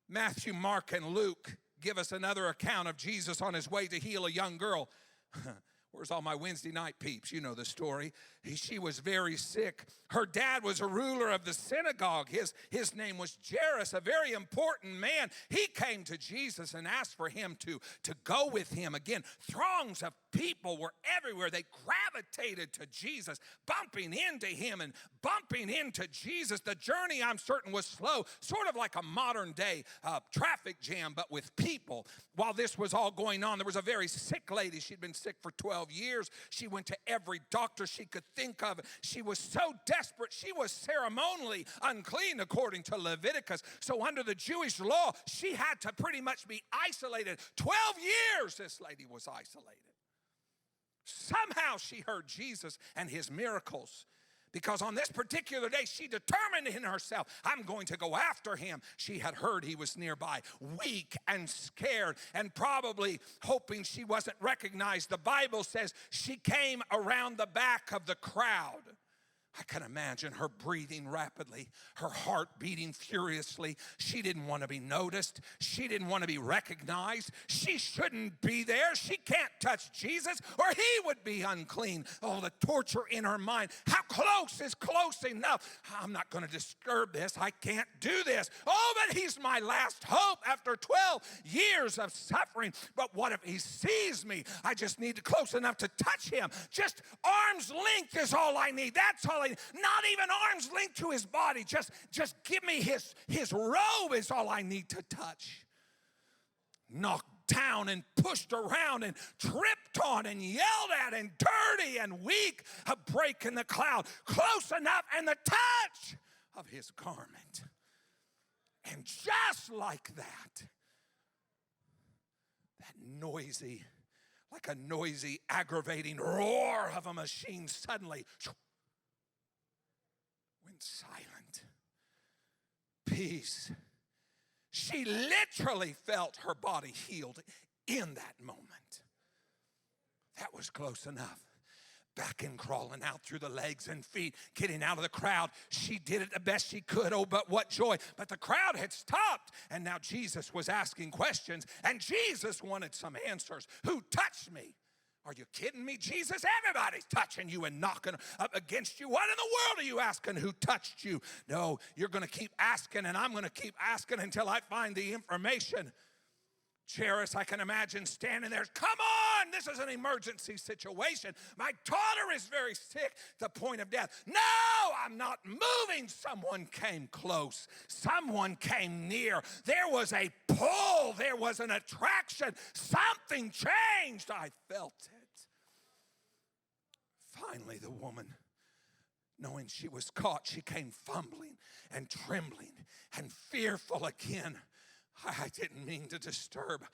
Matthew, Mark, and Luke give us another account of Jesus on his way to heal a young girl. Where's all my Wednesday night peeps? You know the story. She was very sick. Her dad was a ruler of the synagogue. His name was Jairus, a very important man. He came to Jesus and asked for him to go with him. Again, throngs of people were everywhere. They gravitated to Jesus, bumping into him and bumping into Jesus. The journey, I'm certain, was slow, sort of like a modern day traffic jam, but with people. While this was all going on, there was a very sick lady. She'd been sick for 12 years. She went to every doctor she could think of. She was so desperate. She was ceremonially unclean according to Leviticus. So under the Jewish law, she had to pretty much be isolated. 12 years this lady was isolated. Somehow she heard Jesus and his miracles, because on this particular day, she determined in herself, I'm going to go after him. She had heard he was nearby, weak and scared, and probably hoping she wasn't recognized. The Bible says she came around the back of the crowd. I can imagine her breathing rapidly, her heart beating furiously. She didn't want to be noticed. She didn't want to be recognized. She shouldn't be there. She can't touch Jesus or he would be unclean. Oh, the torture in her mind. How close is close enough? I'm not going to disturb this. I can't do this. Oh, but he's my last hope after 12 years of suffering. But what if he sees me? I just need to close enough to touch him. Just arm's length is all I need. That's all. Not even arm's length to his body. Just give me his robe is all I need to touch. Knocked down and pushed around and tripped on and yelled at and dirty and weak. A break in the cloud. Close enough and the touch of his garment. And just like that noisy, like a noisy, aggravating roar of a machine suddenly went silent. Peace. She literally felt her body healed in that moment. That was close enough. Back and crawling out through the legs and feet, getting out of the crowd. She did it the best she could. Oh, but what joy. But the crowd had stopped, and now Jesus was asking questions, and Jesus wanted some answers. Who touched me? Are you kidding me, Jesus? Everybody's touching you and knocking up against you. What in the world are you asking? Who touched you? No, you're going to keep asking, and I'm going to keep asking until I find the information. Jairus, I can imagine standing there. Come on, this is an emergency situation. My daughter is very sick, the point of death. No, I'm not moving. Someone came close. Someone came near. There was a pull. There was an attraction. Something changed. I felt it. Finally, the woman, knowing she was caught, she came fumbling and trembling and fearful again. I didn't mean to disturb.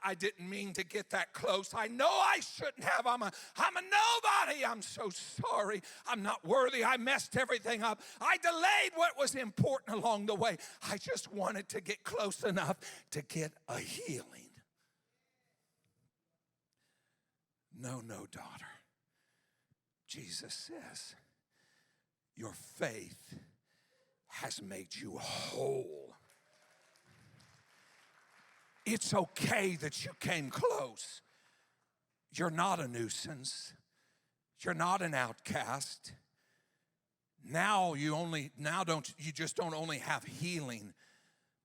I didn't mean to get that close. I know I shouldn't have. I'm a nobody. I'm so sorry. I'm not worthy. I messed everything up. I delayed what was important along the way. I just wanted to get close enough to get a healing. No, daughter. Jesus says, your faith has made you whole. It's okay that you came close. You're not a nuisance. You're not an outcast. Now you just don't only have healing,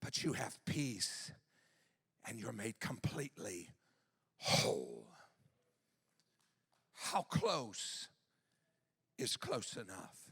but you have peace, and you're made completely whole. How close is close enough?